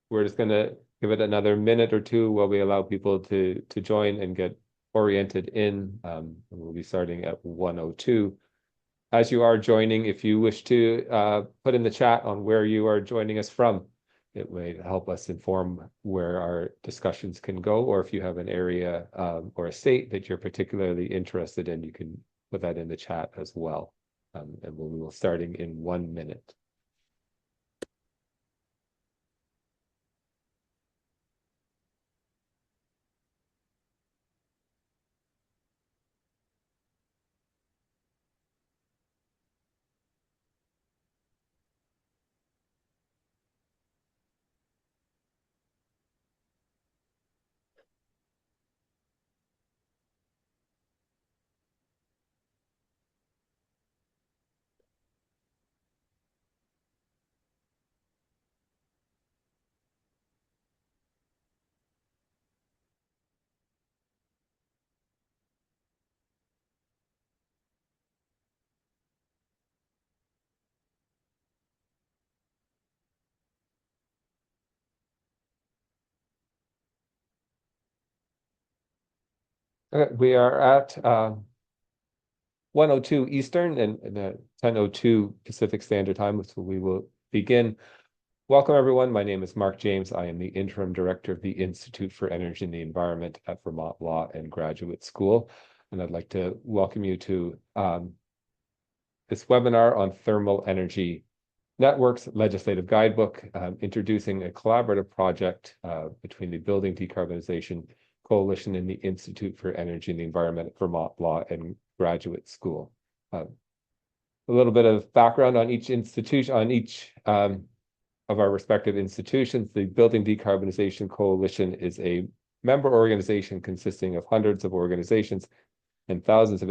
we're just going to give it another minute or two while we allow people to join and get oriented in. We'll be starting at 1:02. As you are joining, if you wish to put in the chat on where you are joining us from, it may help us inform where our discussions can go, or if you have an area or a state that you're particularly interested in, you can put that in the chat as well. And we will starting in 1 minute. Okay, we are at 1:02 Eastern and 10:02 Pacific Standard Time, so we will begin. Welcome, everyone. My name is Mark James. I am the Interim Director of the Institute for Energy and the Environment at Vermont Law and Graduate School. And I'd like to welcome you to this webinar on thermal energy networks, legislative guidebook, introducing a collaborative project between the Building Decarbonization Coalition and the Institute for Energy and the Environment at Vermont Law and Graduate School. A little bit of background on each institution, on each of our respective institutions. The Building Decarbonization Coalition is a member organization consisting of hundreds of organizations and thousands of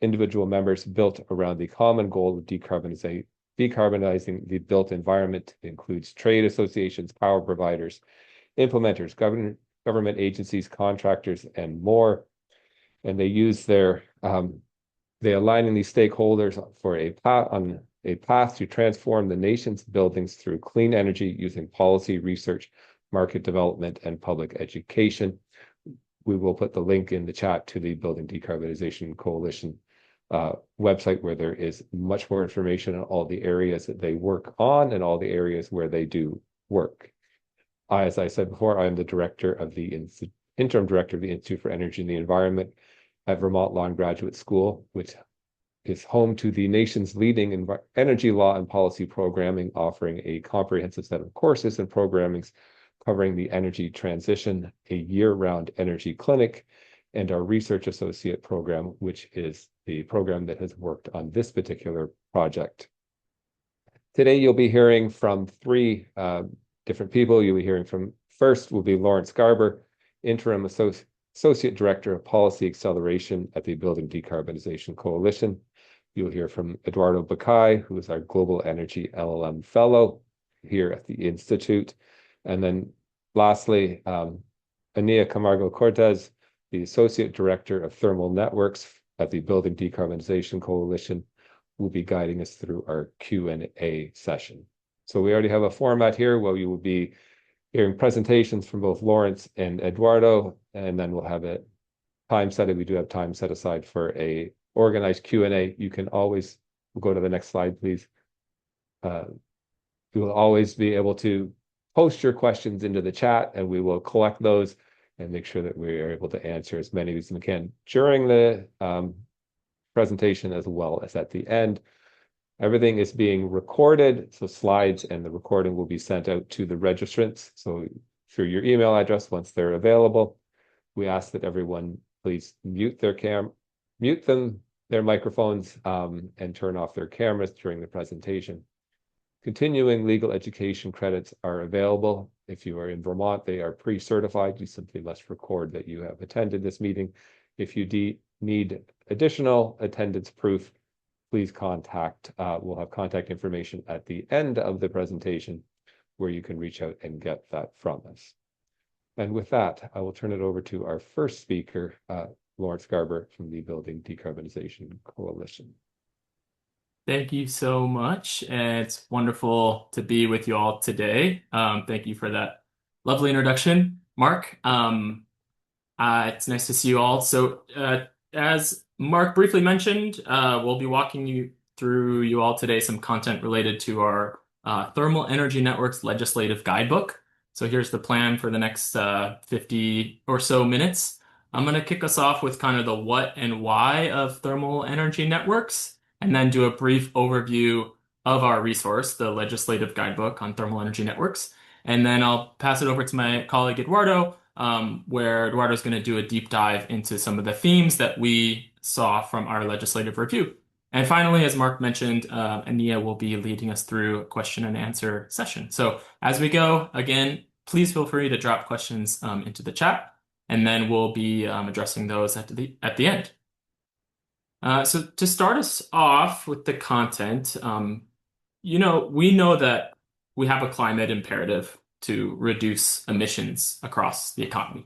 individual members built around the common goal of decarbonizing the built environment. It includes trade associations, power providers, implementers, government agencies, contractors, and more. And they use they align in these stakeholders for a path to transform the nation's buildings through clean energy using policy, research, market development, and public education. We will put the link in the chat to the Building Decarbonization Coalition website, where there is much more information on all the areas that they work on and all the areas where they do work. As I said before, I am the interim director of the Institute for Energy and the Environment at Vermont Law and Graduate School, which is home to the nation's leading energy law and policy programming, offering a comprehensive set of courses and programmings covering the energy transition, a year-round energy clinic, and our research associate program, which is the program that has worked on this particular project. Today, you'll be hearing from three different people. You'll be hearing from, first will be Lawrence Garber, Interim Associate Director of Policy Acceleration at the Building Decarbonization Coalition. You'll hear from Eduardo Bacay, who is our Global Energy LLM Fellow here at the Institute. And then lastly, Ania Camargo Cortez, the Associate Director of Thermal Networks at the Building Decarbonization Coalition, will be guiding us through our Q&A session. So we already have a format here where you will be hearing presentations from both Lawrence and Eduardo, and then we'll have a time set. We do have time set aside for a organized Q&A. You can always go to the next slide, please. You will always be able to post your questions into the chat, and we will collect those and make sure that we are able to answer as many as we can during the presentation as well as at the end. Everything is being recorded, so slides and the recording will be sent out to the registrants. So through your email address once they're available. We ask that everyone please mute their microphones and turn off their cameras during the presentation. Continuing legal education credits are available. If you are in Vermont, they are pre-certified. You simply must record that you have attended this meeting. If you need additional attendance proof, please contact, we'll have contact information at the end of the presentation where you can reach out and get that from us. And with that, I will turn it over to our first speaker, Lawrence Garber from the Building Decarbonization Coalition. Thank you so much. It's wonderful to be with you all today. Thank you for that Lovely introduction, Mark. It's nice to see you all. As Mark briefly mentioned, we'll be walking you through you all today some content related to our Thermal Energy Networks Legislative Guidebook. So here's the plan for the next 50 or so minutes. I'm going to kick us off with kind of the what and why of thermal energy networks, and then do a brief overview of our resource, the Legislative Guidebook on Thermal Energy Networks. And then I'll pass it over to my colleague Eduardo, where Eduardo is going to do a deep dive into some of the themes that we saw from our legislative review. And finally, as Mark mentioned, Ania will be leading us through a question and answer session. So as we go, again, please feel free to drop questions into the chat, and then we'll be addressing those at the end. So to start us off with the content, we know that we have a climate imperative to reduce emissions across the economy.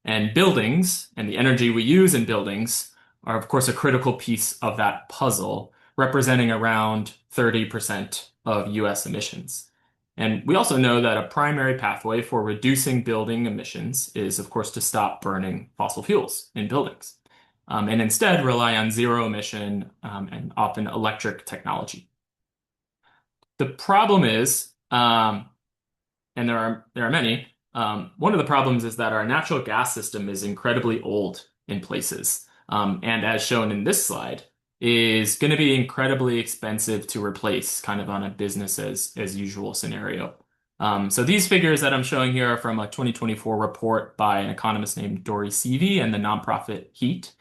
And buildings and the energy we use in buildings are, of course, a critical piece of that puzzle, representing around 30% of US emissions. And we also know that a primary pathway for reducing building emissions is, of course, to stop burning fossil fuels in buildings, and instead rely on zero emission and often electric technology. The problem is, and there are many, one of the problems is that our natural gas system is incredibly old in places, and as shown in this slide, is going to be incredibly expensive to replace, kind of on a business as usual scenario. So these figures that I'm showing here are from a 2024 report by an economist named Dory Seavey and the nonprofit Heat.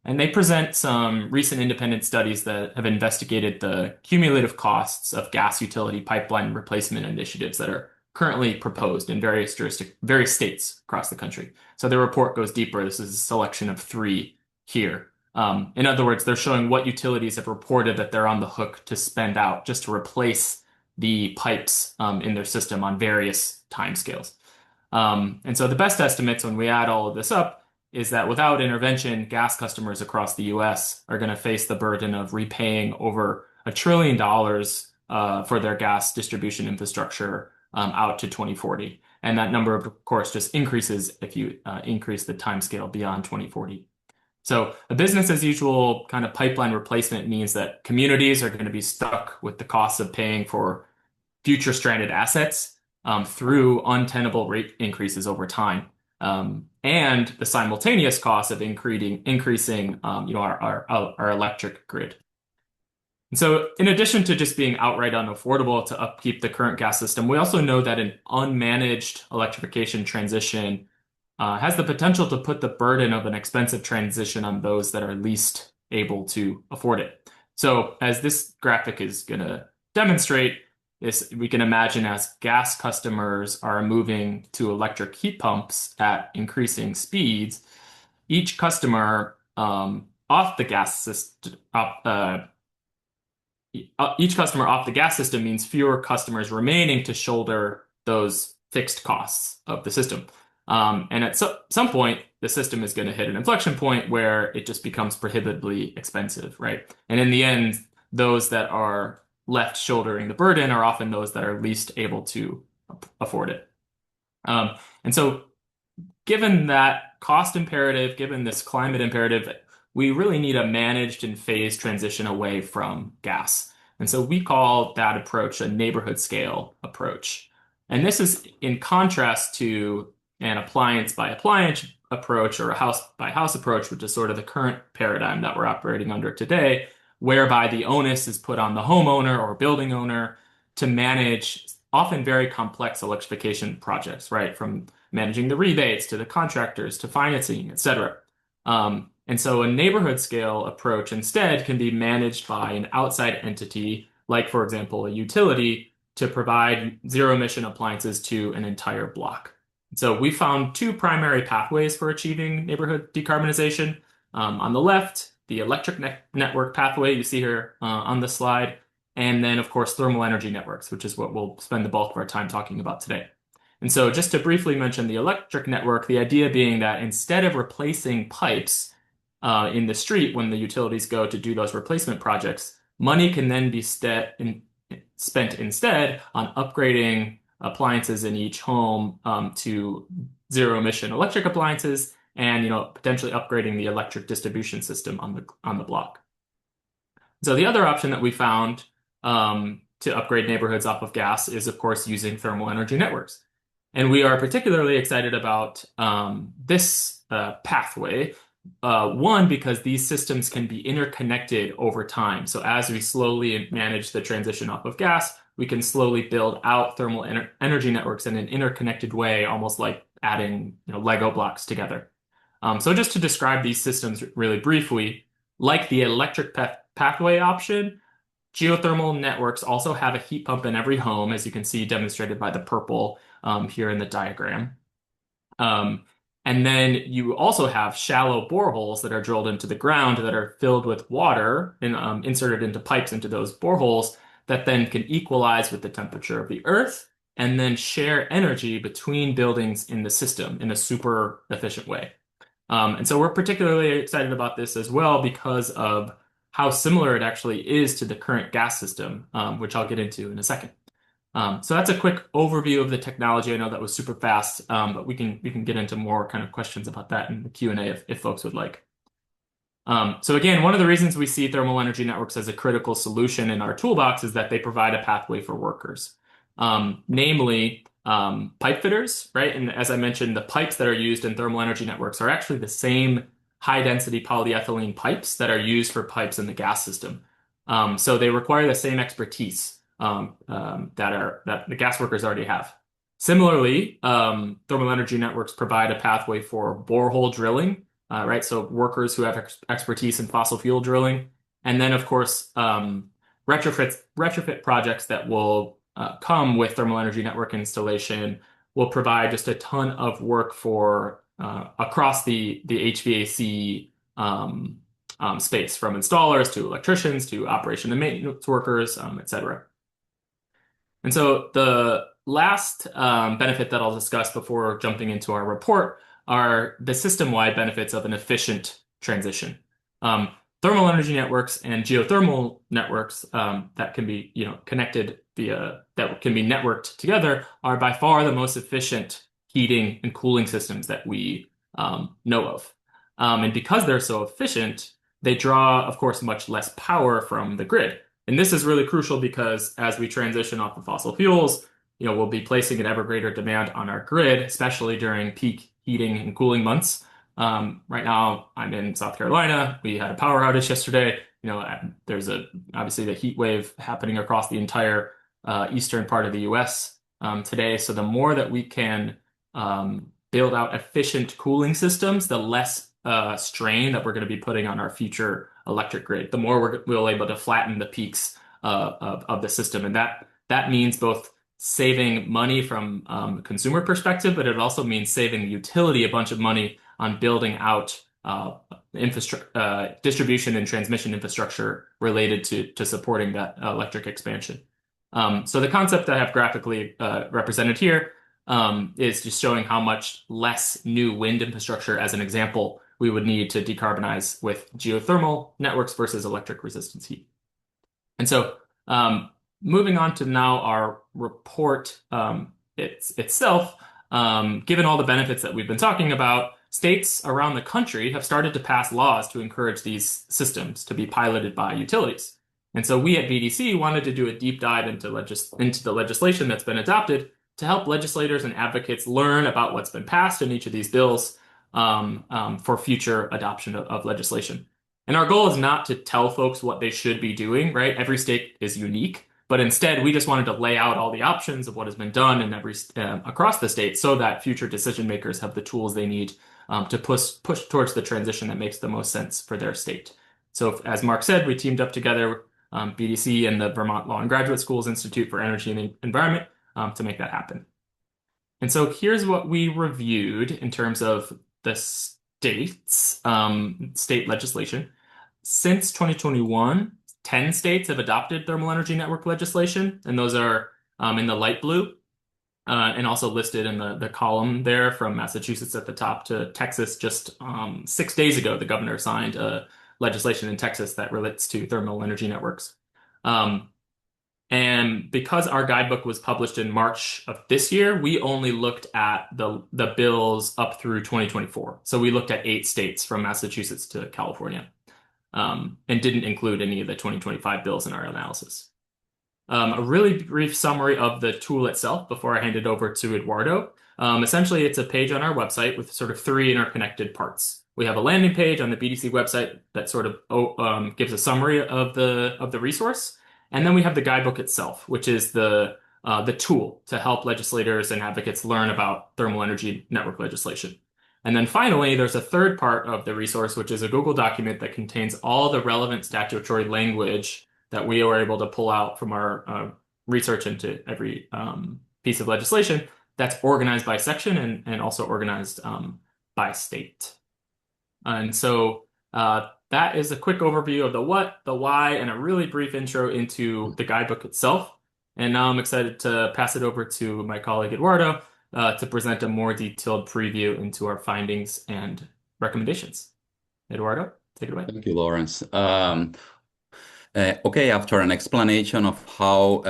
And they present some recent independent studies that have investigated the cumulative costs of gas utility pipeline replacement initiatives that are currently proposed in various states across the country. So the report goes deeper. This is a selection of 3 here. In other words, they're showing what utilities have reported that they're on the hook to spend out just to replace the pipes in their system on various timescales. And so the best estimates when we add all of this up is that without intervention, gas customers across the US are going to face the burden of repaying over $1 trillion for their gas distribution infrastructure out to 2040. And that number, of course, just increases if you increase the timescale beyond 2040. So a business as usual kind of pipeline replacement means that communities are going to be stuck with the cost of paying for future stranded assets through untenable rate increases over time. And the simultaneous cost of increasing our electric grid. And so in addition to just being outright unaffordable to upkeep the current gas system, we also know that an unmanaged electrification transition has the potential to put the burden of an expensive transition on those that are least able to afford it. So as this graphic is going to demonstrate, we can imagine as gas customers are moving to electric heat pumps at increasing speeds, each customer off the gas system means fewer customers remaining to shoulder those fixed costs of the system. And at some point, the system is going to hit an inflection point where it just becomes prohibitively expensive, right? And in the end, those that are left shouldering the burden are often those that are least able to afford it. And so given that cost imperative, given this climate imperative, we really need a managed and phased transition away from gas. And so we call that approach a neighborhood scale approach. And this is in contrast to an appliance by appliance approach or a house by house approach, which is sort of the current paradigm that we're operating under today, whereby the onus is put on the homeowner or building owner to manage often very complex electrification projects, right? From managing the rebates to the contractors to financing, et cetera. And so a neighborhood scale approach instead can be managed by an outside entity, like, for example, a utility, to provide zero emission appliances to an entire block. So we found 2 primary pathways for achieving neighborhood decarbonization. On the left, the electric network pathway you see here on the slide, and then, of course, thermal energy networks, which is what we'll spend the bulk of our time talking about today. And so just to briefly mention the electric network, the idea being that instead of replacing pipes in the street when the utilities go to do those replacement projects, money can then be spent instead on upgrading appliances in each home to zero emission electric appliances, and potentially upgrading the electric distribution system on the block. So the other option that we found to upgrade neighborhoods off of gas is, of course, using thermal energy networks. And we are particularly excited about this pathway. One, because these systems can be interconnected over time. So as we slowly manage the transition off of gas, we can slowly build out thermal energy networks in an interconnected way, almost like adding Lego blocks together. So just to describe these systems really briefly, like the electric pathway option, geothermal networks also have a heat pump in every home, as you can see demonstrated by the purple here in the diagram. And then you also have shallow boreholes that are drilled into the ground that are filled with water and inserted into pipes into those boreholes that then can equalize with the temperature of the earth and then share energy between buildings in the system in a super efficient way. And so we're particularly excited about this as well because of how similar it actually is to the current gas system, which I'll get into in a second. So that's a quick overview of the technology. I know that was super fast, but we can get into more kind of questions about that in the Q&A if folks would like. So again, one of the reasons we see thermal energy networks as a critical solution in our toolbox is that they provide a pathway for workers, namely pipe fitters, right? And as I mentioned, the pipes that are used in thermal energy networks are actually the same high-density polyethylene pipes that are used for pipes in the gas system. So they require the same expertise that the gas workers already have. Similarly, thermal energy networks provide a pathway for borehole drilling, right? So workers who have expertise in fossil fuel drilling, and then of course retrofit projects that will come with thermal energy network installation will provide just a ton of work for across the HVAC space, from installers to electricians to operation and maintenance workers, et cetera. And so the last benefit that I'll discuss before jumping into our report are the system-wide benefits of an efficient transition. Thermal energy networks and geothermal networks that can be connected that can be networked together are by far the most efficient heating and cooling systems that we know of. And because they're so efficient, they draw, of course, much less power from the grid. And this is really crucial because as we transition off of fossil fuels, we'll be placing an ever greater demand on our grid, especially during peak heating and cooling months. Right now, I'm in South Carolina. We had a power outage yesterday. There's obviously the heat wave happening across the entire eastern part of the U.S. Today. So the more that we can build out efficient cooling systems, the less strain that we're going to be putting on our future electric grid, the more we'll able to flatten the peaks of the system. And that means both saving money from a consumer perspective, but it also means saving the utility a bunch of money on building out distribution and transmission infrastructure related to supporting that electric expansion. So the concept I have graphically represented here is just showing how much less new wind infrastructure, as an example, we would need to decarbonize with geothermal networks versus electric resistance heat. And so moving on to now our report itself, given all the benefits that we've been talking about, states around the country have started to pass laws to encourage these systems to be piloted by utilities. And so we at VDC wanted to do a deep dive into the legislation that's been adopted to help legislators and advocates learn about what's been passed in each of these bills for future adoption of legislation. And our goal is not to tell folks what they should be doing, right? Every state is unique, but instead we just wanted to lay out all the options of what has been done in across the state so that future decision makers have the tools they need to push towards the transition that makes the most sense for their state. So as Mark said, we teamed up together, BDC and the Vermont Law and Graduate Schools Institute for Energy and the Environment to make that happen. And so here's what we reviewed in terms of the states, state legislation. Since 2021, 10 states have adopted thermal energy network legislation, and those are in the light blue. And also listed in the column there, from Massachusetts at the top to Texas. Just 6 days ago, the governor signed legislation in Texas that relates to thermal energy networks. And because our guidebook was published in March of this year, we only looked at the bills up through 2024. So we looked at 8 states from Massachusetts to California, and didn't include any of the 2025 bills in our analysis. A really brief summary of the tool itself before I hand it over to Eduardo. Essentially, it's a page on our website with sort of 3 interconnected parts. We have a landing page on the BDC website that sort of gives a summary of the resource, and then we have the guidebook itself, which is the tool to help legislators and advocates learn about thermal energy network legislation. And then finally, there's a third part of the resource, which is a Google document that contains all the relevant statutory language that we were able to pull out from our research into every piece of legislation that's organized by section and also organized by state. And so that is a quick overview of the what, the why, and a really brief intro into the guidebook itself. And now I'm excited to pass it over to my colleague Eduardo to present a more detailed preview into our findings and recommendations. Eduardo, take it away. Thank you, Lawrence. Okay, after an explanation of how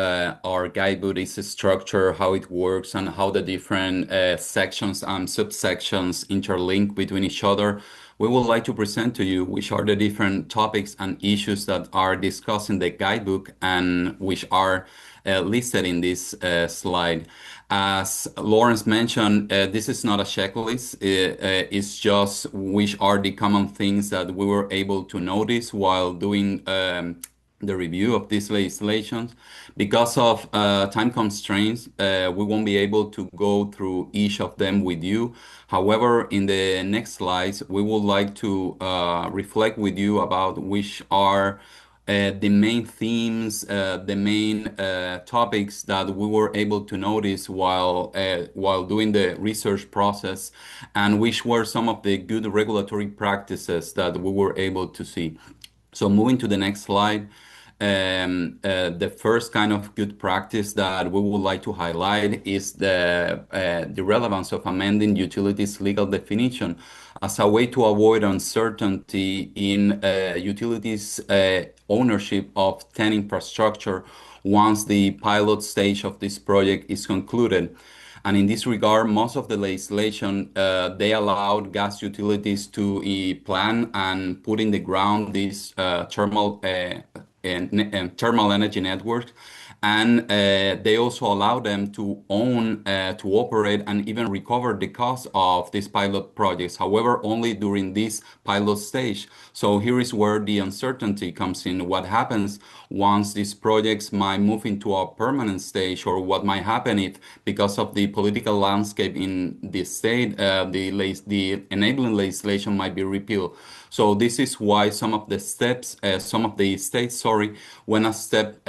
our guidebook is structured, how it works, and how the different sections and subsections interlink between each other, we would like to present to you which are the different topics and issues that are discussed in the guidebook and which are listed in this slide. As Lawrence mentioned, this is not a checklist. It's just which are the common things that we were able to notice while doing the review of these legislations. Because of time constraints, we won't be able to go through each of them with you. However, in the next slides, we would like to reflect with you about which are the main themes, the main topics that we were able to notice while doing the research process, and which were some of the good regulatory practices that we were able to see. So moving to the next slide, the first kind of good practice that we would like to highlight is the relevance of amending utilities legal definition as a way to avoid uncertainty in utilities ownership of TEN infrastructure once the pilot stage of this project is concluded. And in this regard, most of the legislation, they allowed gas utilities to plan and put in the ground these thermal energy networks. And they also allow them to own, to operate, and even recover the cost of these pilot projects. However, only during this pilot stage. So here is where the uncertainty comes in. What happens once these projects might move into a permanent stage, or what might happen if, because of the political landscape in the state, the enabling legislation might be repealed. So this is why some of the states, went a step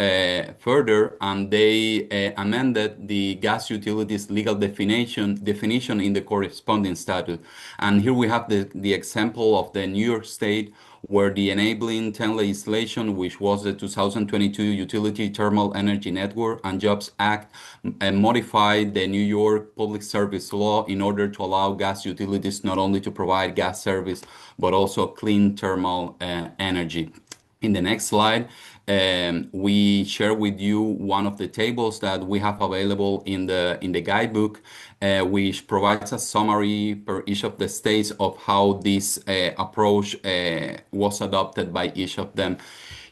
further, and they amended the gas utilities legal definition in the corresponding statute. And here we have the example of the New York State, where the enabling TEN legislation, which was the 2022 Utility Thermal Energy Network and Jobs Act, modified the New York Public Service Law in order to allow gas utilities not only to provide gas service, but also clean thermal energy. In the next slide, we share with you one of the tables that we have available in the guidebook, which provides a summary per each of the states of how this approach was adopted by each of them.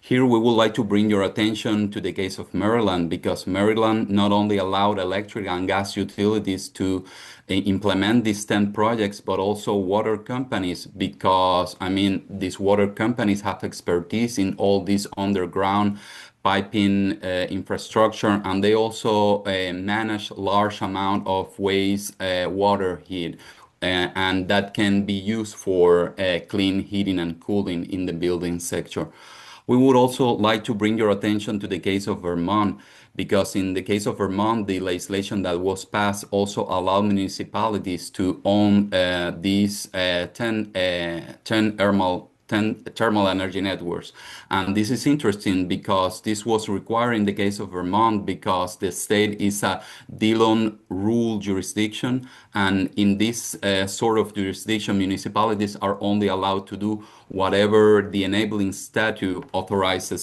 Here we would like to bring your attention to the case of Maryland, because Maryland not only allowed electric and gas utilities to implement these 10 projects, but also water companies, because, I mean, these water companies have expertise in all this underground piping infrastructure, and they also manage large amount of waste water heat. And that can be used for clean heating and cooling in the building sector. We would also like to bring your attention to the case of Vermont, because in the case of Vermont, the legislation that was passed also allowed municipalities to own these 10 thermal energy networks. And this is interesting because this was required in the case of Vermont because the state is a Dillon rule jurisdiction. And in this sort of jurisdiction, municipalities are only allowed to do whatever the enabling statute authorizes.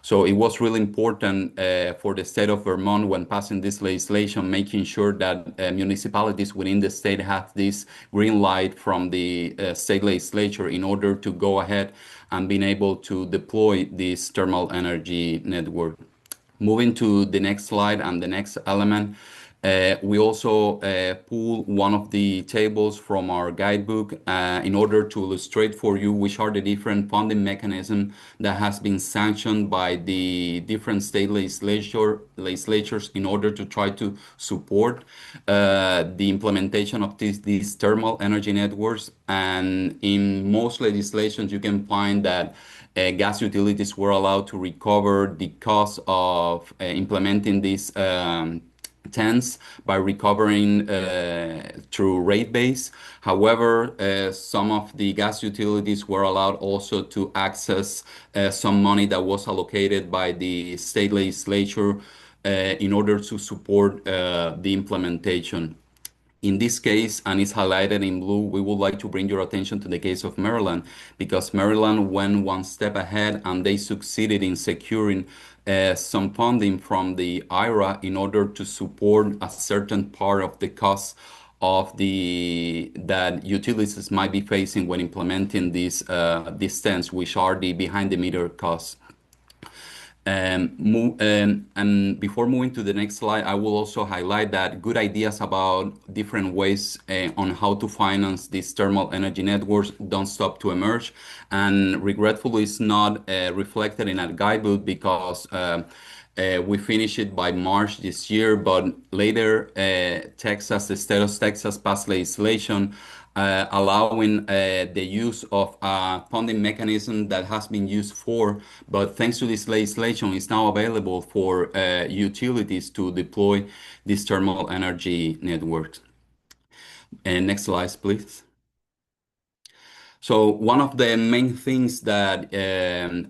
So it was really important for the state of Vermont when passing this legislation, making sure that municipalities within the state have this green light from the state legislature in order to go ahead and being able to deploy this thermal energy network. Moving to the next slide and the next element, we also pull one of the tables from our guidebook in order to illustrate for you which are the different funding mechanisms that has been sanctioned by the different state legislatures in order to try to support the implementation of these thermal energy networks. And in most legislations, you can find that gas utilities were allowed to recover the cost of implementing these TENS by recovering through rate base. However, some of the gas utilities were allowed also to access some money that was allocated by the state legislature in order to support the implementation. In this case, and it's highlighted in blue, we would like to bring your attention to the case of Maryland, because Maryland went one step ahead and they succeeded in securing some funding from the IRA in order to support a certain part of the cost of that utilities might be facing when implementing these TENS, which are the behind the meter costs. And before moving to the next slide, I will also highlight that good ideas about different ways on how to finance these thermal energy networks don't stop to emerge. And regretfully, it's not reflected in our guidebook because we finished it by March this year, but later the state of Texas passed legislation allowing the use of a funding mechanism that has been used for, but thanks to this legislation, is now available for utilities to deploy these thermal energy networks. And next slide, please. So one of the main things that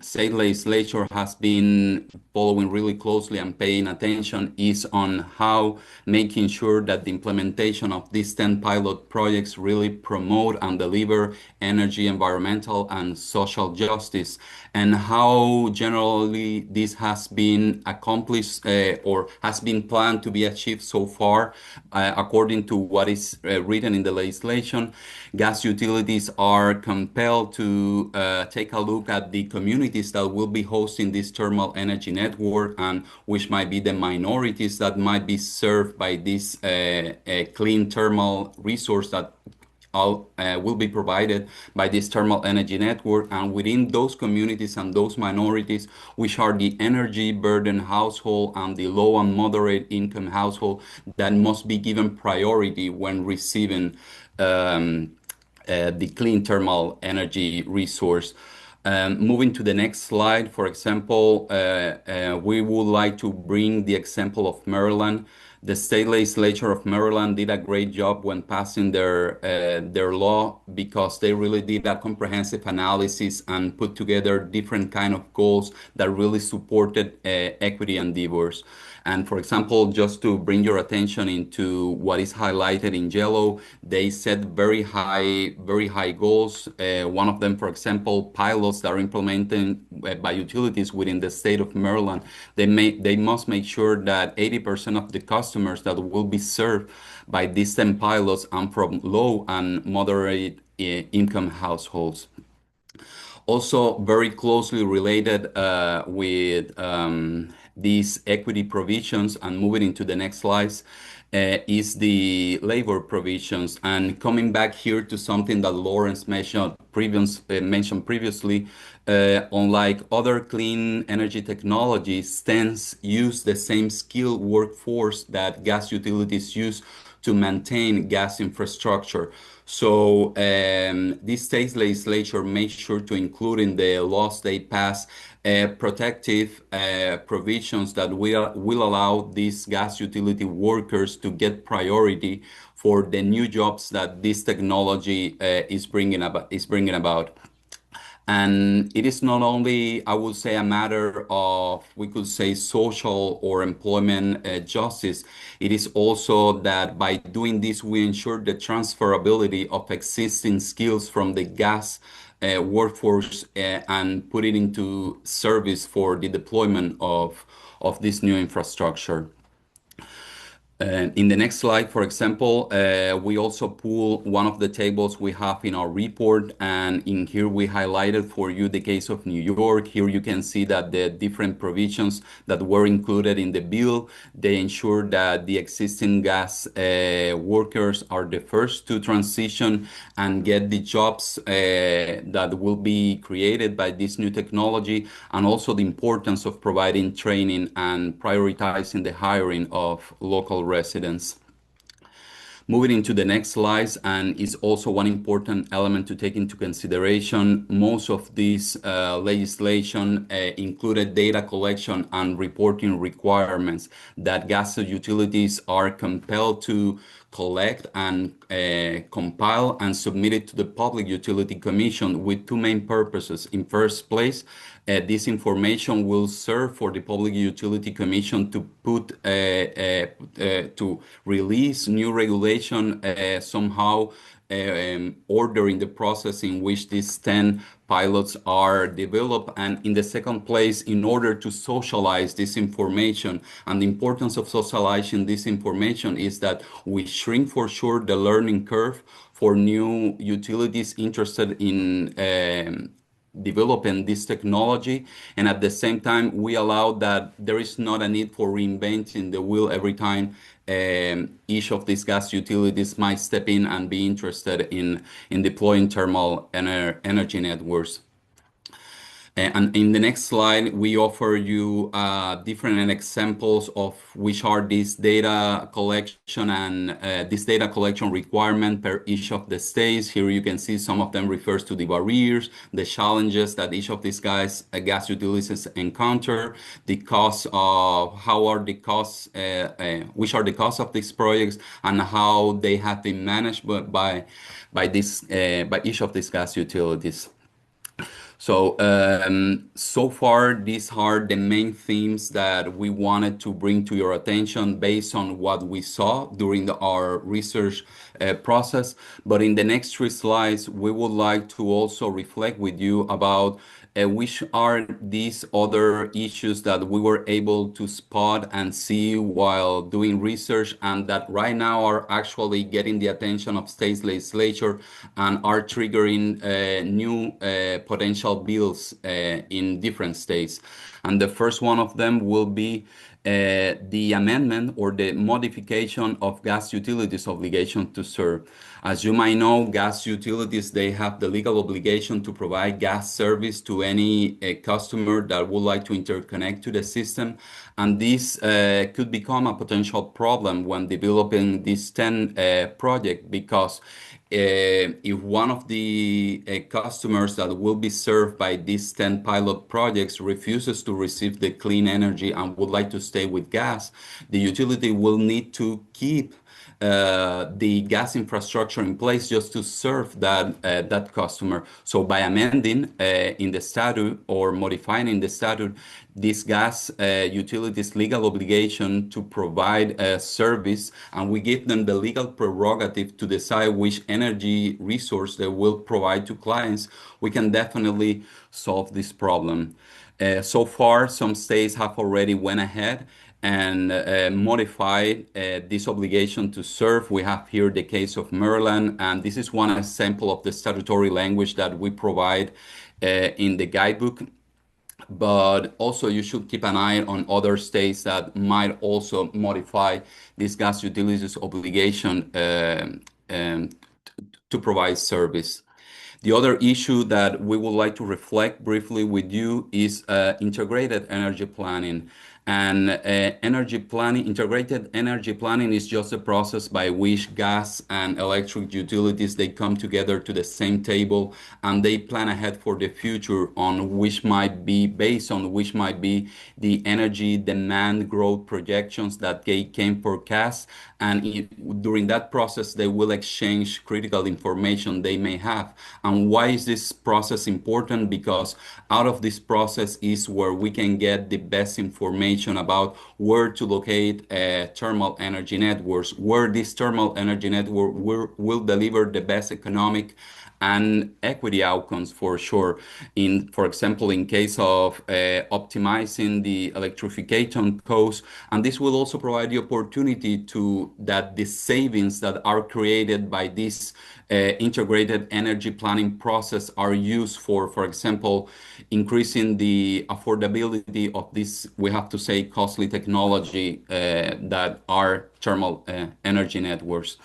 state legislature has been following really closely and paying attention is on how making sure that the implementation of these 10 pilot projects really promote and deliver energy, environmental, and social justice, and how generally this has been accomplished or has been planned to be achieved so far. According to what is written in the legislation, gas utilities are compelled to take a look at the communities that will be hosting this thermal energy network, and which might be the minorities that might be served by this clean thermal resource that will be provided by this thermal energy network. And within those communities and those minorities, which are the energy burden household and the low and moderate income household, that must be given priority when receiving the clean thermal energy resource. Moving to the next slide, for example, we would like to bring the example of Maryland. The state legislature of Maryland did a great job when passing their law, because they really did a comprehensive analysis and put together different kind of goals that really supported equity endeavors. And for example, just to bring your attention into what is highlighted in yellow, they set very high goals. One of them, for example, pilots that are implemented by utilities within the state of Maryland. They must make sure that 80% of the customers that will be served by these 10 pilots are from low and moderate income households. Also, very closely related with these equity provisions, and moving into the next slides, is the labor provisions. And coming back here to something that Lawrence mentioned previously, unlike other clean energy technologies, TENS use the same skilled workforce that gas utilities use to maintain gas infrastructure. So this state legislature made sure to include in the laws they pass protective provisions that will allow these gas utility workers to get priority for the new jobs that this technology is bringing about. And it is not only, I would say, a matter of, we could say, social or employment justice. It is also that by doing this, we ensure the transferability of existing skills from the gas workforce and put it into service for the deployment of this new infrastructure. In the next slide, for example, we also pull one of the tables we have in our report, and in here we highlighted for you the case of New York. Here you can see that the different provisions that were included in the bill, they ensure that the existing gas workers are the first to transition and get the jobs that will be created by this new technology, and also the importance of providing training and prioritizing the hiring of local residents. Moving into the next slides, and is also one important element to take into consideration. Most of this legislation included data collection and reporting requirements that gas utilities are compelled to collect and compile and submit it to the Public Utility Commission with two main purposes. In first place, this information will serve for the Public Utility Commission to put to release new regulation somehow ordering the process in which these 10 pilots are developed. And in the second place, in order to socialize this information, and the importance of socializing this information is that we shrink for sure the learning curve for new utilities interested in developing this technology, and at the same time we allow that there is not a need for reinventing the wheel every time each of these gas utilities might step in and be interested in deploying thermal energy networks. And in the next slide, we offer you different examples of which are these data collection and this data collection requirement per each of the states. Here you can see some of them refers to the barriers, the challenges that each of these gas utilities encounter, the costs of which are the costs of these projects, and how they have been managed by each of these gas utilities. So, so far, these are the main themes that we wanted to bring to your attention based on what we saw during our research process. But in the next three slides, we would like to also reflect with you about which are these other issues that we were able to spot and see while doing research, and that right now are actually getting the attention of state legislature and are triggering new potential bills in different states. And the first one of them will be the amendment or the modification of gas utilities obligation to serve. As you might know, gas utilities, they have the legal obligation to provide gas service to any customer that would like to interconnect to the system. And this could become a potential problem when developing this 10 project, because if one of the customers that will be served by these 10 pilot projects refuses to receive the clean energy and would like to stay with gas, the utility will need to keep the gas infrastructure in place just to serve that customer. So by amending in the statute or modifying in the statute this gas utilities legal obligation to provide a service, and we give them the legal prerogative to decide which energy resource they will provide to clients, we can definitely solve this problem. So far, some states have already went ahead and modified this obligation to serve. We have here the case of Maryland, and this is one example of the statutory language that we provide in the guidebook. But also you should keep an eye on other states that might also modify this gas utilities obligation to provide service. The other issue that we would like to reflect briefly with you is integrated energy planning. And energy planning, integrated energy planning is just a process by which gas and electric utilities, they come together to the same table and they plan ahead for the future on which might be based on which might be the energy demand growth projections that they can forecast. And during that process, they will exchange critical information they may have. And why is this process important? Because out of this process is where we can get the best information about where to locate thermal energy networks, where this thermal energy network will deliver the best economic and equity outcomes for sure. For example, in case of optimizing the electrification cost, and this will also provide the opportunity to that the savings that are created by this integrated energy planning process are used for example, increasing the affordability of this, we have to say, costly technology that are thermal energy networks.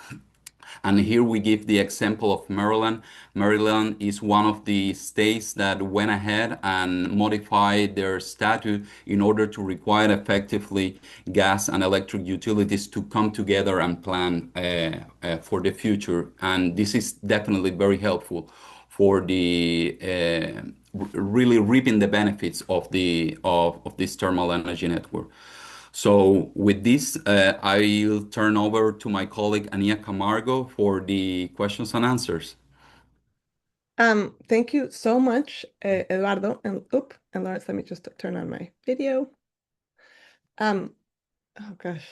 And here we give the example of Maryland. Maryland is one of the states that went ahead and modified their statute in order to require effectively gas and electric utilities to come together and plan for the future. And this is definitely very helpful for the really reaping the benefits of this thermal energy network. So with this, I'll turn over to my colleague Ania Camargo for the questions and answers. Thank you so much, Eduardo. And Lawrence, let me just turn on my video. Oh gosh,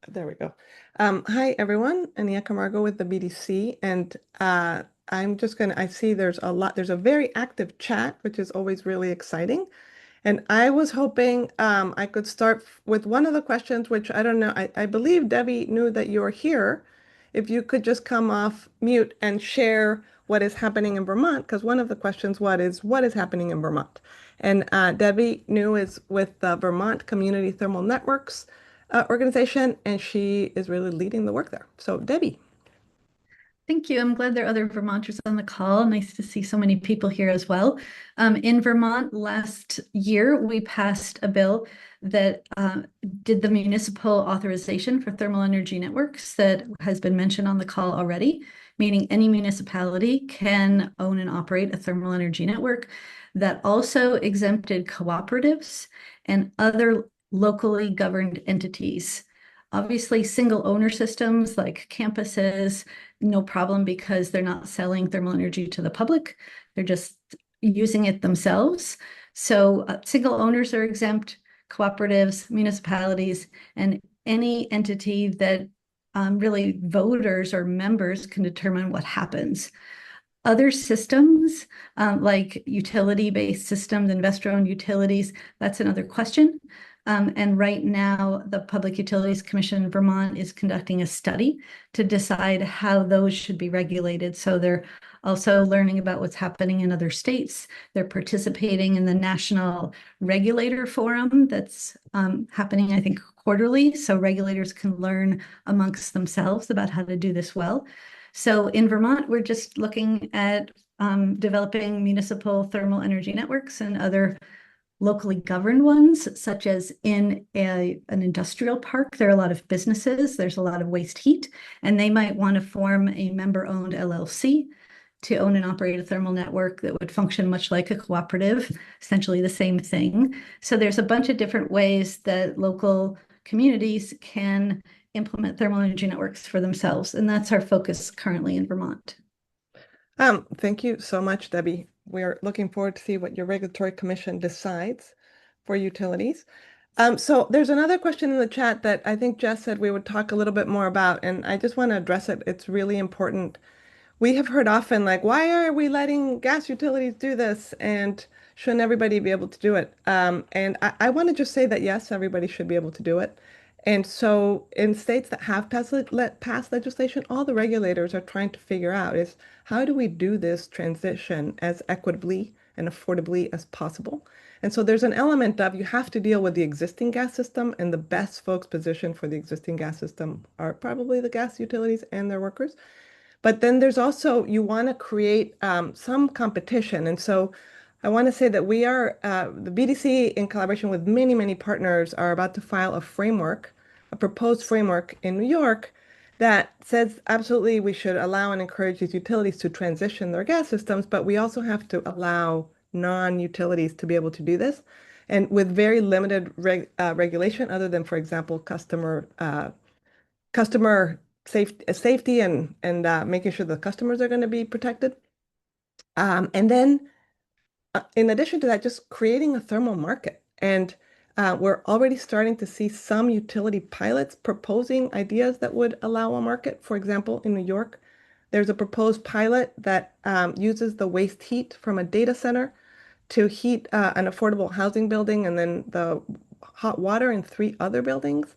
there we go. Hi everyone, Ania Camargo with the BDC, and I see there's a very active chat, which is always really exciting. And I was hoping I could start with one of the questions, which I don't know, I believe Debbie knew that you're here. If you could just come off mute and share what is happening in Vermont, because one of the questions what is happening in Vermont? And Debbie New is with the Vermont Community Thermal Networks organization, and she is really leading the work there. So Debbie. Thank you. I'm glad there are other Vermonters on the call. Nice to see so many people here as well. In Vermont last year, we passed a bill that did the municipal authorization for thermal energy networks that has been mentioned on the call already, meaning any municipality can own and operate a thermal energy network. That also exempted cooperatives and other locally governed entities. Obviously, single owner systems like campuses, no problem because they're not selling thermal energy to the public. They're just using it themselves. So single owners are exempt, cooperatives, municipalities, and any entity that really voters or members can determine what happens. Other systems like utility-based systems, investor-owned utilities, that's another question. And right now, the Public Utilities Commission in Vermont is conducting a study to decide how those should be regulated. So they're also learning about what's happening in other states. They're participating in the National Regulator Forum that's happening, I think, quarterly. So regulators can learn amongst themselves about how to do this well. So in Vermont, we're just looking at developing municipal thermal energy networks and other locally governed ones, such as in an industrial park. There are a lot of businesses, there's a lot of waste heat, and they might want to form a member-owned LLC to own and operate a thermal network that would function much like a cooperative, essentially the same thing. So there's a bunch of different ways that local communities can implement thermal energy networks for themselves, and that's our focus currently in Vermont. Thank you so much, Debbie. We're looking forward to see what your regulatory commission decides for utilities. So there's another question in the chat that I think Jess said we would talk a little bit more about, and I just want to address it. It's really important. We have heard often, like, why are we letting gas utilities do this? And shouldn't everybody be able to do it? And I want to just say that, yes, everybody should be able to do it. And so in states that have passed legislation, all the regulators are trying to figure out is how do we do this transition as equitably and affordably as possible? And so there's an element of you have to deal with the existing gas system, and the best folks positioned for the existing gas system are probably the gas utilities and their workers. But then there's also, you want to create some competition. And so I want to say that we are, the BDC in collaboration with many, many partners are about to file a framework, a proposed framework in New York that says absolutely we should allow and encourage these utilities to transition their gas systems, but we also have to allow non-utilities to be able to do this. And with very limited regulation, other than, for example, customer safety and making sure the customers are going to be protected. And then in addition to that, just creating a thermal market. And we're already starting to see some utility pilots proposing ideas that would allow a market. For example, in New York, there's a proposed pilot that uses the waste heat from a data center to heat an affordable housing building and then the hot water in 3 other buildings.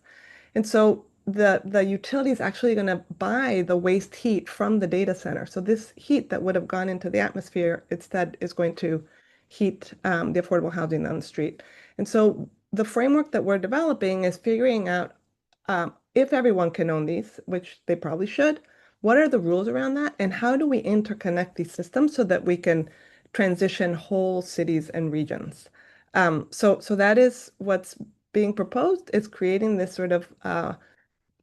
And so the utility is actually going to buy the waste heat from the data center. So this heat that would have gone into the atmosphere instead is going to heat the affordable housing on the street. And so the framework that we're developing is figuring out if everyone can own these, which they probably should, what are the rules around that? And how do we interconnect these systems so that we can transition whole cities and regions? So that is what's being proposed, is creating this sort of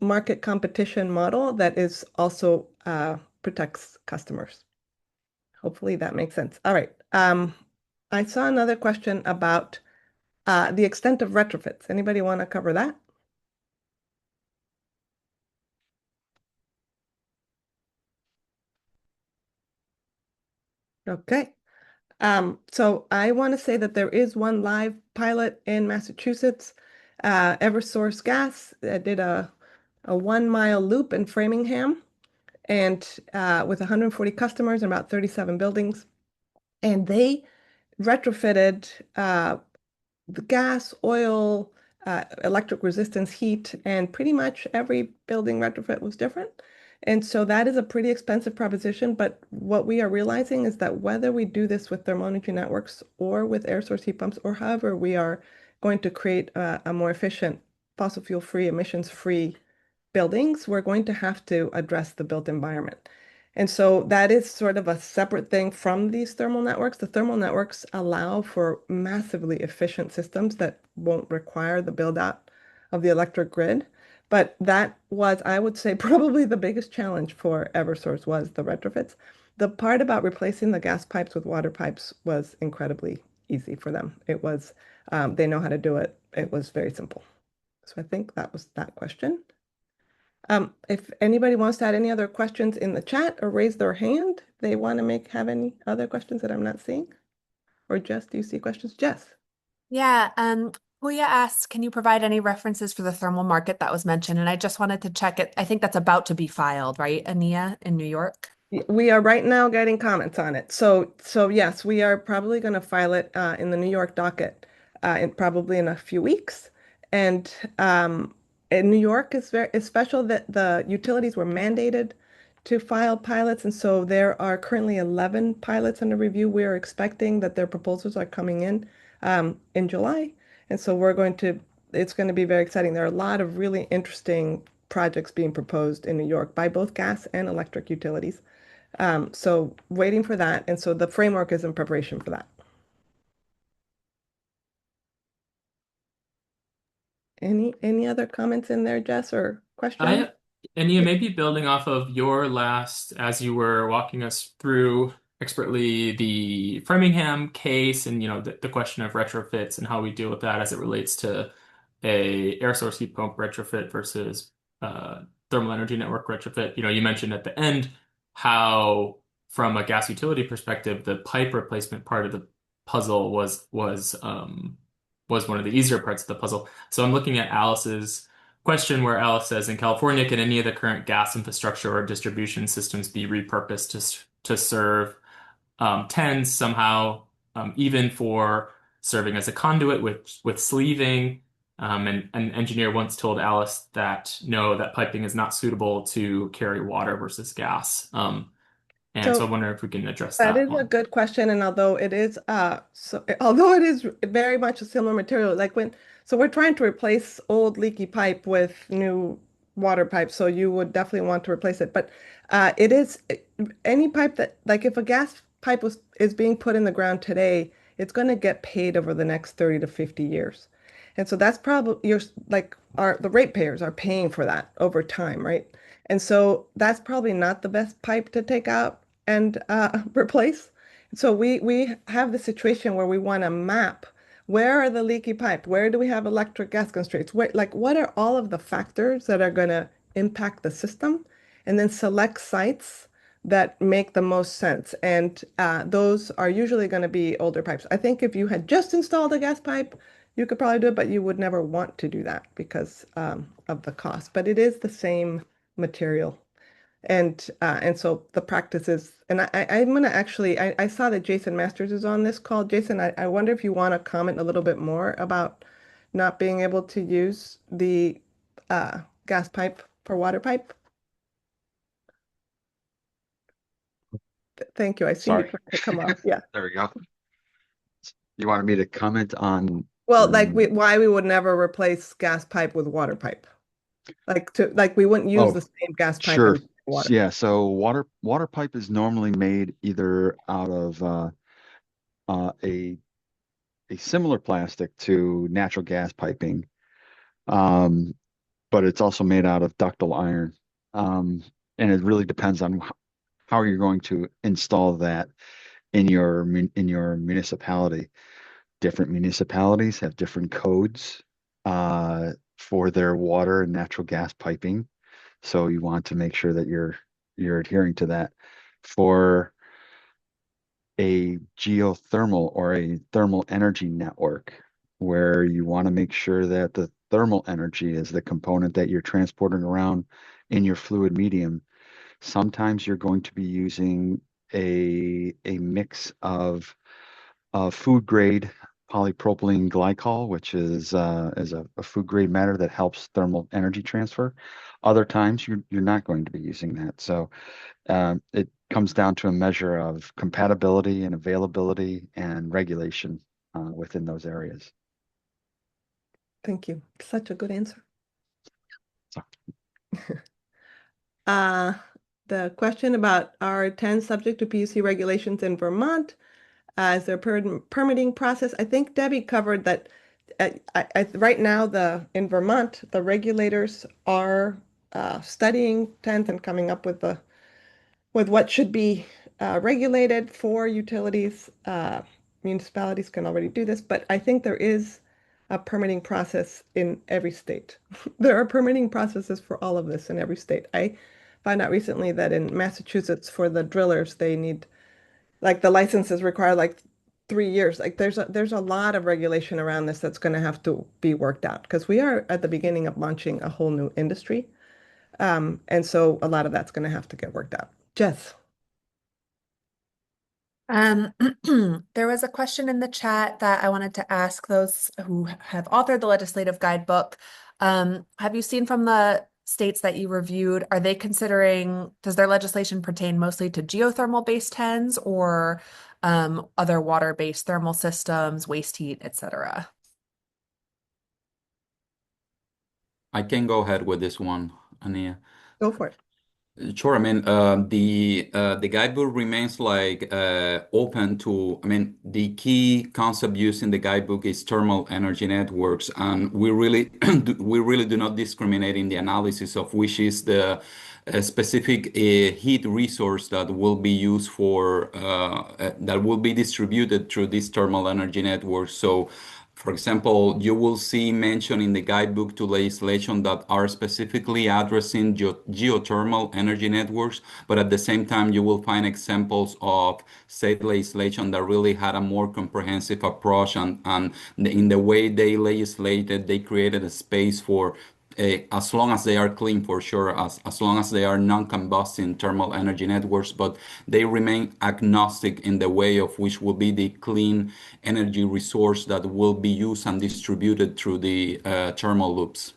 market competition model that is also protects customers. Hopefully that makes sense. All right. I saw another question about the extent of retrofits. Anybody want to cover that? Okay. So I want to say that there is one live pilot in Massachusetts. Eversource Gas did a 1-mile loop in Framingham and with 140 customers and about 37 buildings. And they retrofitted the gas, oil, electric resistance heat, and pretty much every building retrofit was different. And so that is a pretty expensive proposition. But what we are realizing is that whether we do this with thermal energy networks or with air source heat pumps, or however we are going to create a more efficient, fossil fuel-free, emissions-free buildings, we're going to have to address the built environment. And so that is sort of a separate thing from these thermal networks. The thermal networks allow for massively efficient systems that won't require the build out of the electric grid. But that was, I would say, probably the biggest challenge for Eversource was the retrofits. The part about replacing the gas pipes with water pipes was incredibly easy for them. It was, they know how to do it. It was very simple. So I think that was that question. If anybody wants to add any other questions in the chat or raise their hand, they want to have any other questions that I'm not seeing? Or Jess, do you see questions? Jess? Yeah, Puya asked, can you provide any references for the thermal market that was mentioned? And I just wanted to check it. I think that's about to be filed, right, Ania, in New York? We are right now getting comments on it. So yes, we are probably going to file it in the New York docket probably in a few weeks. And in New York is special that the utilities were mandated to file pilots. And so there are currently 11 pilots under review. We are expecting that their proposals are coming in July. And so it's going to be very exciting. There are a lot of really interesting projects being proposed in New York by both gas and electric utilities. So waiting for that. And so the framework is in preparation for that. Any other comments in there, Jess, or questions? Ania, maybe building off of your last, as you were walking us through expertly the Framingham case and the question of retrofits and how we deal with that as it relates to a air source heat pump retrofit versus thermal energy network retrofit. You mentioned at the end how from a gas utility perspective, the pipe replacement part of the puzzle was one of the easier parts of the puzzle. So I'm looking at Alice's question where Alice says, in California, can any of the current gas infrastructure or distribution systems be repurposed to serve TENS somehow, even for serving as a conduit with sleeving? And an engineer once told Alice that no, that piping is not suitable to carry water versus gas. And so I wonder if we can address that. That is a good question, and although it is very much a similar material, so we're trying to replace old leaky pipe with new water pipe, so you would definitely want to replace it. But it is any pipe that, like, if a gas pipe is being put in the ground today, it's going to get paid over the next 30 to 50 years. And so that's probably the ratepayers are paying for that over time, right? And so that's probably not the best pipe to take out and replace. So we have the situation where we want to map where are the leaky pipe? Where do we have electric gas constraints? What are all of the factors that are going to impact the system? And then select sites that make the most sense. And those are usually going to be older pipes. I think if you had just installed a gas pipe, you could probably do it, but you would never want to do that because of the cost. But it is the same material. And so the practice is, and I'm going to actually, I saw that Jason Masters is on this call. Jason, I wonder if you want to comment a little bit more about not being able to use the gas pipe for water pipe. Thank you. I see you Sorry. trying to come up. Yeah. There we go. You wanted me to comment on Well, why we would never replace gas pipe with water pipe. We wouldn't use the same gas pipe sure. in water. Yeah, so water pipe is normally made either out of a similar plastic to natural gas piping, but it's also made out of ductile iron, and it really depends on how you're going to install that in your municipality. Different municipalities have different codes for their water and natural gas piping. So you want to make sure that you're adhering to that. For a geothermal or a thermal energy network, where you want to make sure that the thermal energy is the component that you're transporting around in your fluid medium, sometimes you're going to be using a mix of food grade polypropylene glycol, which is a food grade matter that helps thermal energy transfer. Other times you're not going to be using that. So it comes down to a measure of compatibility and availability and regulation within those areas. Thank you. Such a good answer. So. The question about R10 subject to PUC regulations in Vermont, is there a permitting process? I think Debbie covered that. Right now, in Vermont, the regulators are studying 10th and coming up with what should be regulated for utilities. Municipalities can already do this, but I think there is a permitting process in every state. There are permitting processes for all of this in every state. I found out recently that in Massachusetts, for the drillers, they need, the licenses require 3 years. There's a lot of regulation around this that's going to have to be worked out because we are at the beginning of launching a whole new industry. And so a lot of that's going to have to get worked out. Jess. There was a question in the chat that I wanted to ask those who have authored the legislative guidebook. Have you seen from the states that you reviewed, are they considering, does their legislation pertain mostly to geothermal based TENS or other water-based thermal systems, waste heat, etc.? I can go ahead with this one, Ania. Go for it. Sure. I mean, the guidebook remains open to. I mean, the key concept used in the guidebook is thermal energy networks, and we really do not discriminate in the analysis of which is the specific heat resource that will be used for that will be distributed through this thermal energy network. So, for example, you will see mention in the guidebook to legislation that are specifically addressing geothermal energy networks, but at the same time, you will find examples of state legislation that really had a more comprehensive approach, and in the way they legislated, they created a space for as long as they are clean, for sure, as long as they are non-combusting thermal energy networks, but they remain agnostic in the way of which will be the clean energy resource that will be used and distributed through the thermal loops.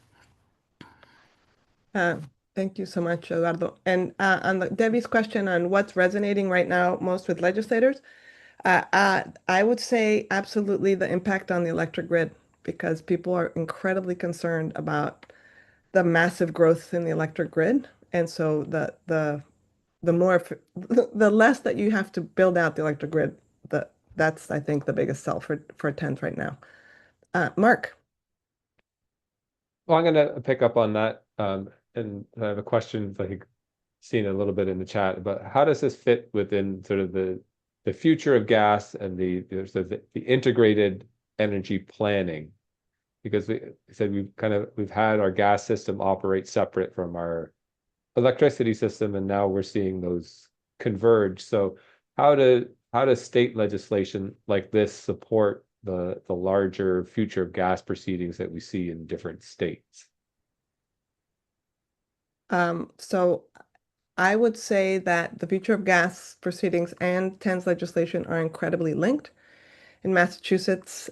Thank you so much, Eduardo. And on Debbie's question on what's resonating right now most with legislators, I would say absolutely the impact on the electric grid, because people are incredibly concerned about the massive growth in the electric grid. And so the more the less that you have to build out the electric grid, the That's, I think, the biggest sell for TENS right now. Mark. Well, I'm going to pick up on that. And I have a question, I think, seen a little bit in the chat, but how does this fit within sort of the future of gas and the integrated energy planning? Because we said we've had our gas system operate separate from our electricity system, and now we're seeing those converge. So how does state legislation like this support the larger future of gas proceedings that we see in different states? So I would say that the future of gas proceedings and TENS legislation are incredibly linked. In Massachusetts,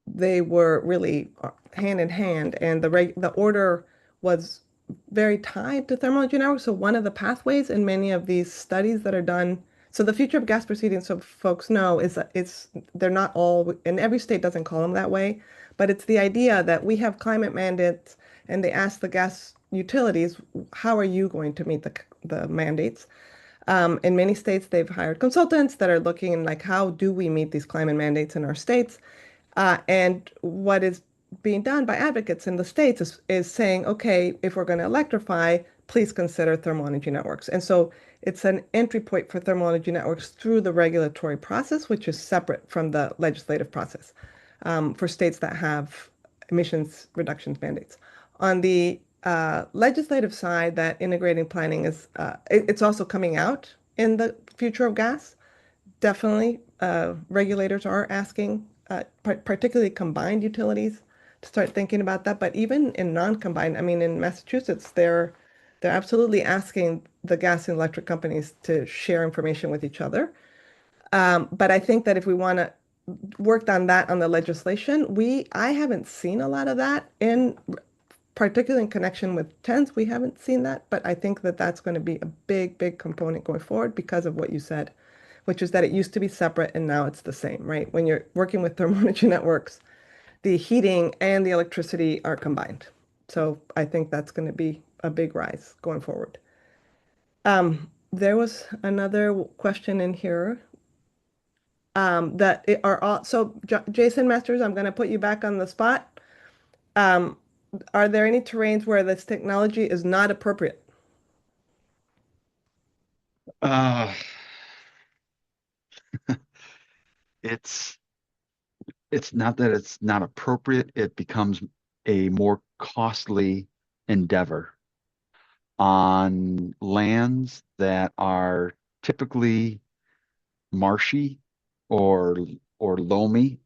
they were really hand in hand, and the order was very tied to thermal energy networks. So one of the pathways in many of these studies that are done, so the future of gas proceedings, so folks know, is that they're not all, and every state doesn't call them that way, but it's the idea that we have climate mandates, and they ask the gas utilities, how are you going to meet the mandates? In many states, they've hired consultants that are looking like, how do we meet these climate mandates in our states? And what is being done by advocates in the states is saying, okay, if we're going to electrify, please consider thermal energy networks. And so it's an entry point for thermal energy networks through the regulatory process, which is separate from the legislative process for states that have emissions reductions mandates. On the legislative side, that integrating planning is, it's also coming out in the future of gas. Definitely, regulators are asking, particularly combined utilities, to start thinking about that. But even in non-combined, I mean, in Massachusetts, they're absolutely asking the gas and electric companies to share information with each other. But I think that if we want to work on that on the legislation, I haven't seen a lot of that particularly in connection with TENS. We haven't seen that, but I think that that's going to be a big, big component going forward because of what you said, which is that it used to be separate and now it's the same, right? When you're working with thermal energy networks, the heating and the electricity are combined. So I think that's going to be a big rise going forward. There was another question in here so Jason Masters, I'm going to put you back on the spot. Are there any terrains where this technology is not appropriate? It's not that it's not appropriate, it becomes a more costly endeavor on lands that are typically marshy or loamy,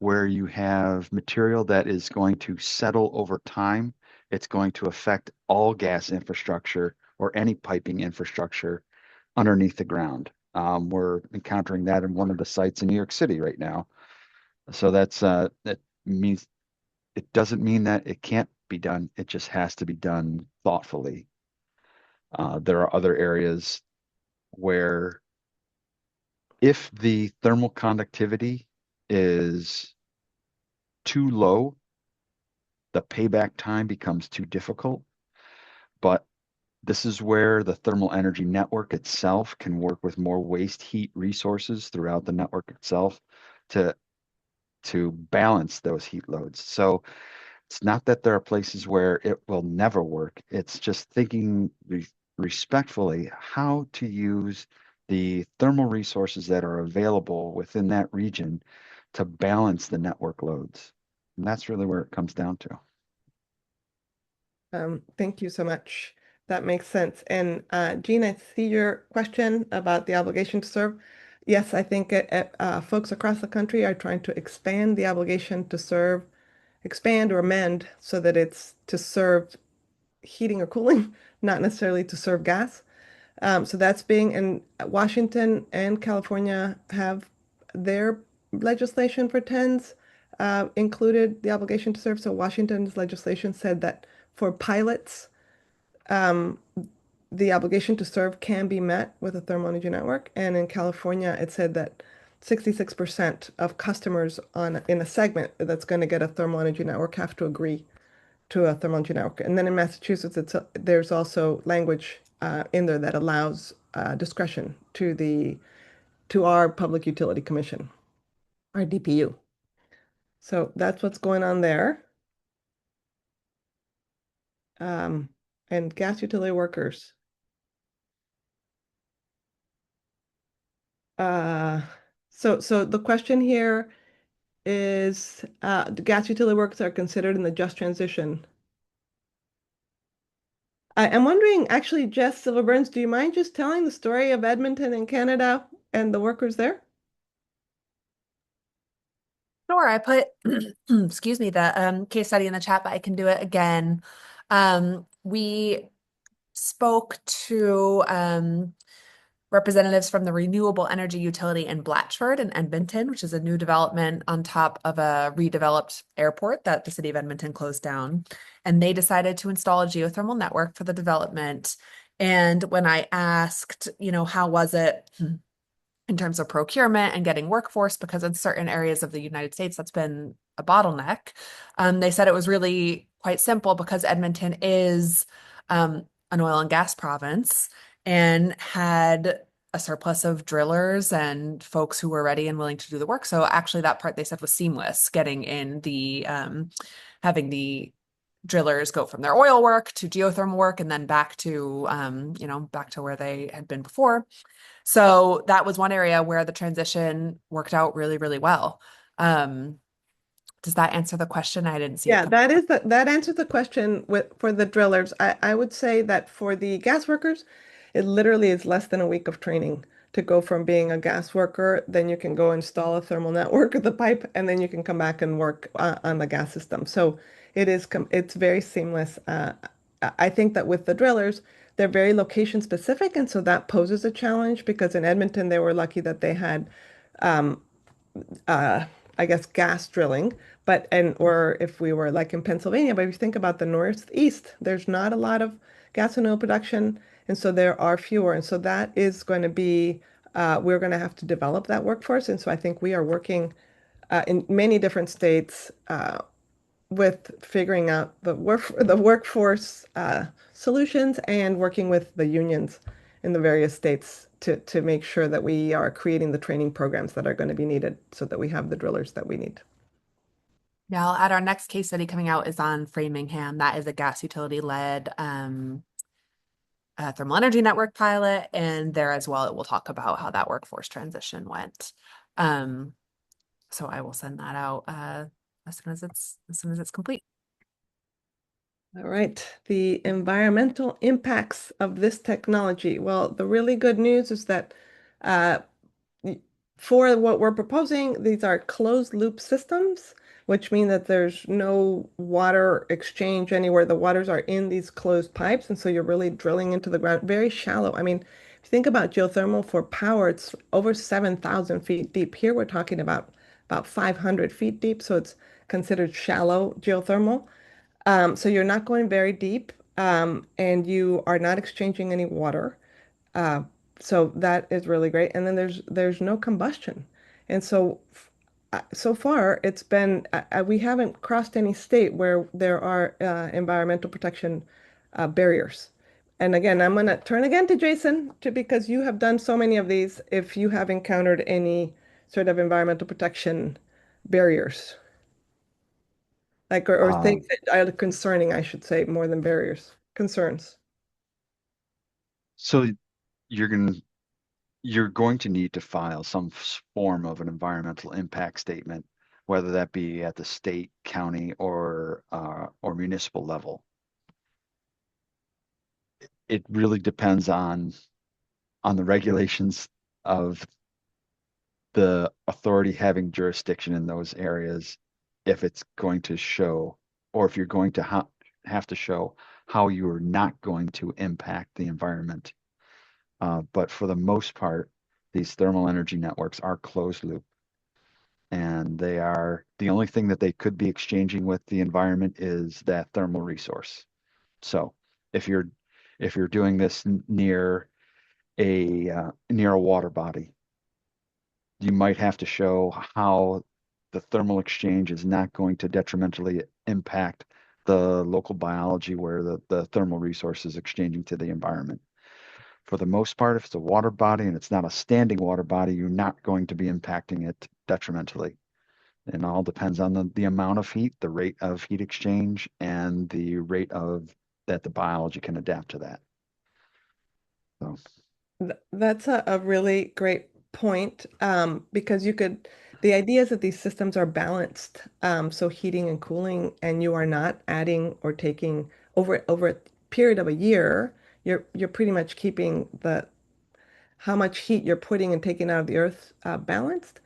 where you have material that is going to settle over time. It's going to affect all gas infrastructure or any piping infrastructure underneath the ground. We're encountering that in one of the sites in New York City right now. So that means it doesn't mean that it can't be done. It just has to be done thoughtfully. There are other areas where if the thermal conductivity is too low, the payback time becomes too difficult. But this is where the thermal energy network itself can work with more waste heat resources throughout the network itself to balance those heat loads. So it's not that there are places where it will never work. It's just thinking respectfully how to use the thermal resources that are available within that region to balance the network loads. And that's really where it comes down to. Thank you so much. That makes sense. And Jean, I see your question about the obligation to serve. Yes, I think folks across the country are trying to expand the obligation to serve, expand or amend so that it's to serve heating or cooling, not necessarily to serve gas. So that's and Washington and California have their legislation for TENS included the obligation to serve. So Washington's legislation said that for pilots, the obligation to serve can be met with a thermal energy network. And in California, it said that 66% of customers in a segment that's going to get a thermal energy network have to agree to a thermal energy network. And then in Massachusetts, there's also language in there that allows discretion to the to our Public Utility Commission, our DPU. So that's what's going on there. And gas utility workers. So the question here is, the gas utility workers are considered in the just transition. I'm wondering, actually, Jess Silverburns, do you mind just telling the story of Edmonton and Canada and the workers there? Sure, I put, excuse me, the case study in the chat, but I can do it again. We spoke to representatives from the renewable energy utility in Blatchford and Edmonton, which is a new development on top of a redeveloped airport that the city of Edmonton closed down. And they decided to install a geothermal network for the development. And when I asked, how was it in terms of procurement and getting workforce, because in certain areas of the United States, that's been a bottleneck, they said it was really quite simple because Edmonton is an oil and gas province and had a surplus of drillers and folks who were ready and willing to do the work. So actually that part they said was seamless, getting in the having the drillers go from their oil work to geothermal work and then back to back to where they had been before. So that was one area where the transition worked out really, really well. Does that answer the question? I didn't see Yeah, it. that answers the question for the drillers. I would say that for the gas workers, it literally is less than a week of training to go from being a gas worker, then you can go install a thermal network of the pipe, and then you can come back and work on the gas system. So it's very seamless. I think that with the drillers, they're very location specific, and so that poses a challenge because in Edmonton, they were lucky that they had I guess gas drilling, or if we were like in Pennsylvania, but if you think about the Northeast, there's not a lot of gas and oil production, and so there are fewer, and so that is going to be we're going to have to develop that workforce, and so I think we are working in many different states with figuring out the workforce solutions and working with the unions in the various states to make sure that we are creating the training programs that are going to be needed so that we have the drillers that we need. Yeah, I'll add our next case study coming out is on Framingham. That is a gas utility-led thermal energy network pilot, and there as well, it will talk about how that workforce transition went. So I will send that out as soon as it's complete. All right, the environmental impacts of this technology. Well, the really good news is that for what we're proposing, these are closed loop systems, which mean that there's no water exchange anywhere. The waters are in these closed pipes, and so you're really drilling into the ground, very shallow. I mean, if you think about geothermal for power, it's over 7,000 feet deep. Here we're talking about 500 feet deep, so it's considered shallow geothermal. So you're not going very deep, and you are not exchanging any water. So that is really great. And then there's no combustion. And so so far it's been we haven't crossed any state where there are environmental protection barriers. And again, I'm going to turn again to Jason because you have done so many of these. If you have encountered any sort of environmental protection barriers, like or things that are concerning, I should say, more than barriers, concerns. So you're going to need to file some form of an environmental impact statement, whether that be at the state, county, or municipal level. It really depends on the regulations of the authority having jurisdiction in those areas, if it's going to show, or if you're going to have to show how you are not going to impact the environment. But for the most part, these thermal energy networks are closed loop, and they are the only thing that they could be exchanging with the environment is that thermal resource. So if you're doing this near a water body, you might have to show how the thermal exchange is not going to detrimentally impact the local biology where the thermal resource is exchanging to the environment. For the most part, if it's a water body and it's not a standing water body, you're not going to be impacting it detrimentally. It all depends on the amount of heat, the rate of heat exchange, and the rate of that the biology can adapt to that. So That's a really great point, because the idea is that these systems are balanced, so heating and cooling, and you are not adding or taking over a period of a year, you're pretty much keeping how much heat you're putting and taking out of the earth balanced.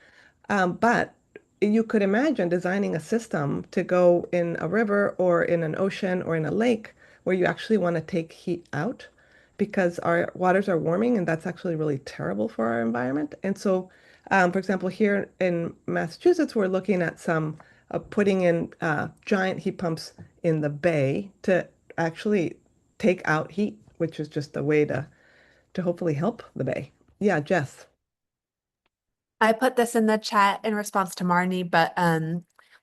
But you could imagine designing a system to go in a river or in an ocean or in a lake where you actually want to take heat out because our waters are warming and that's actually really terrible for our environment. And so, for example, here in Massachusetts, we're looking at some putting in giant heat pumps in the bay to actually take out heat, which is just a way to hopefully help the bay. Yeah, Jess. I put this in the chat in response to Marnie, but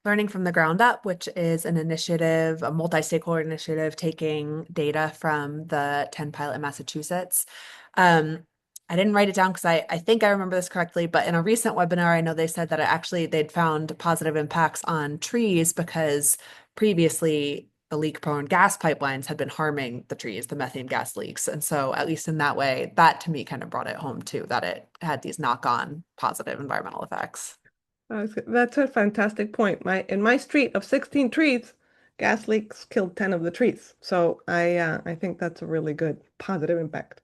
Learning from the Ground Up, which is an initiative, a multi-stakeholder initiative taking data from the 10 pilot in Massachusetts. I didn't write it down because I think I remember this correctly, but in a recent webinar, I know they said that they'd found positive impacts on trees because previously the leak-prone gas pipelines had been harming the trees, the methane gas leaks. And so at least in that way, that to me kind of brought it home too, that it had these knock-on positive environmental effects. That's a fantastic point. In my street of 16 trees, gas leaks killed 10 of the trees. So I think that's a really good positive impact.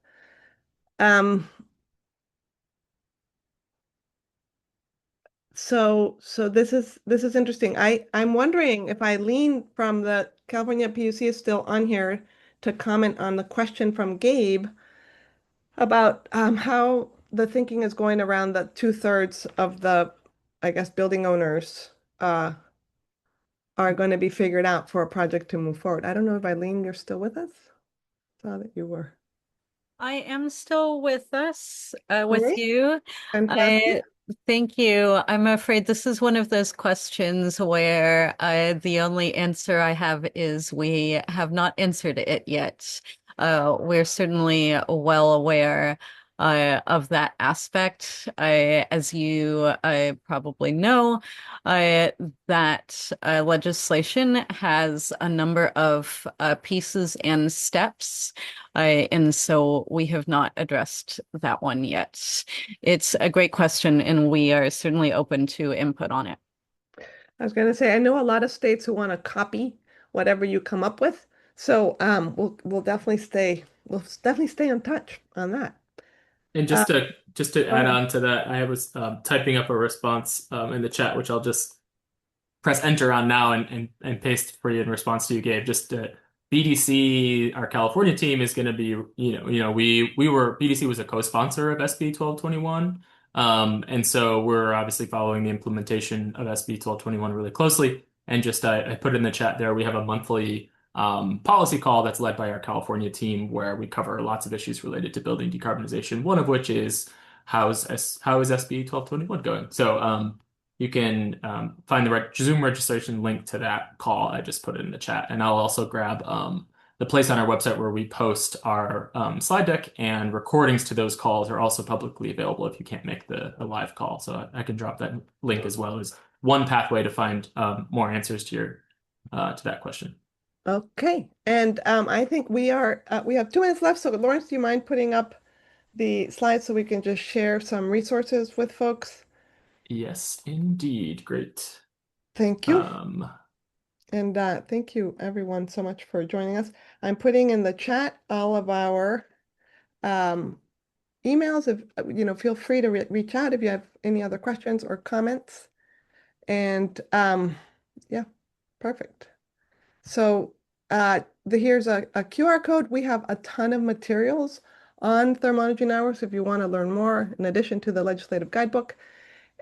So this is interesting. I'm wondering if Eileen from the California PUC is still on here to comment on the question from Gabe about how the thinking is going around the 2/3 of the, I guess, building owners are going to be figured out for a project to move forward. I don't know if Eileen, you're still with us? Saw that you were. I am still with us, with Great. you. Fantastic. Thank you. I'm afraid this is one of those questions where the only answer I have is we have not answered it yet. We're certainly well aware of that aspect. As you probably know, that legislation has a number of pieces and steps. And so we have not addressed that one yet. It's a great question, and we are certainly open to input on it. I was going to say, I know a lot of states who want to copy whatever you come up with. So we'll definitely stay in touch on that. And just to add on to that, I was typing up a response in the chat, which I'll just press enter on now and paste for you in response to you, Gabe. Just BDC, our California team is going to be, BDC was a co-sponsor of SB 1221. And so we're obviously following the implementation of SB 1221 really closely. And just I put in the chat there, we have a monthly policy call that's led by our California team where we cover lots of issues related to building decarbonization, one of which is how is SB 1221 going? So you can find the Zoom registration link to that call. I just put it in the chat. And I'll also grab the place on our website where we post our slide deck, and recordings to those calls are also publicly available if you can't make the live call. So I can drop that link as well as one pathway to find more answers to that question. Okay, and I think we have 2 minutes left. So Lawrence, do you mind putting up the slides so we can just share some resources with folks? Yes, indeed. Great. Thank you. And thank you everyone so much for joining us. I'm putting in the chat all of our emails. If feel free to reach out if you have any other questions or comments. And yeah, perfect. So here's a QR code. We have a ton of materials on thermonogy hours if you want to learn more, in addition to the legislative guidebook.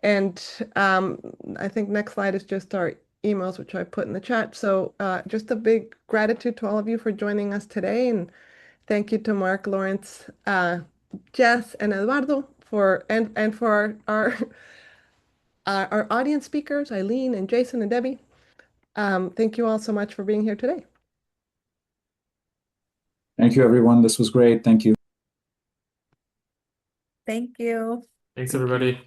And I think next slide is just our emails, which I put in the chat. So just a big gratitude to all of you for joining us today. And thank you to Mark, Lawrence, Jess, and Eduardo for our audience speakers, Eileen and Jason and Debbie. Thank you all so much for being here today. Thank you, everyone. This was great. Thank you. Thank you. Thanks, Thank you. everybody.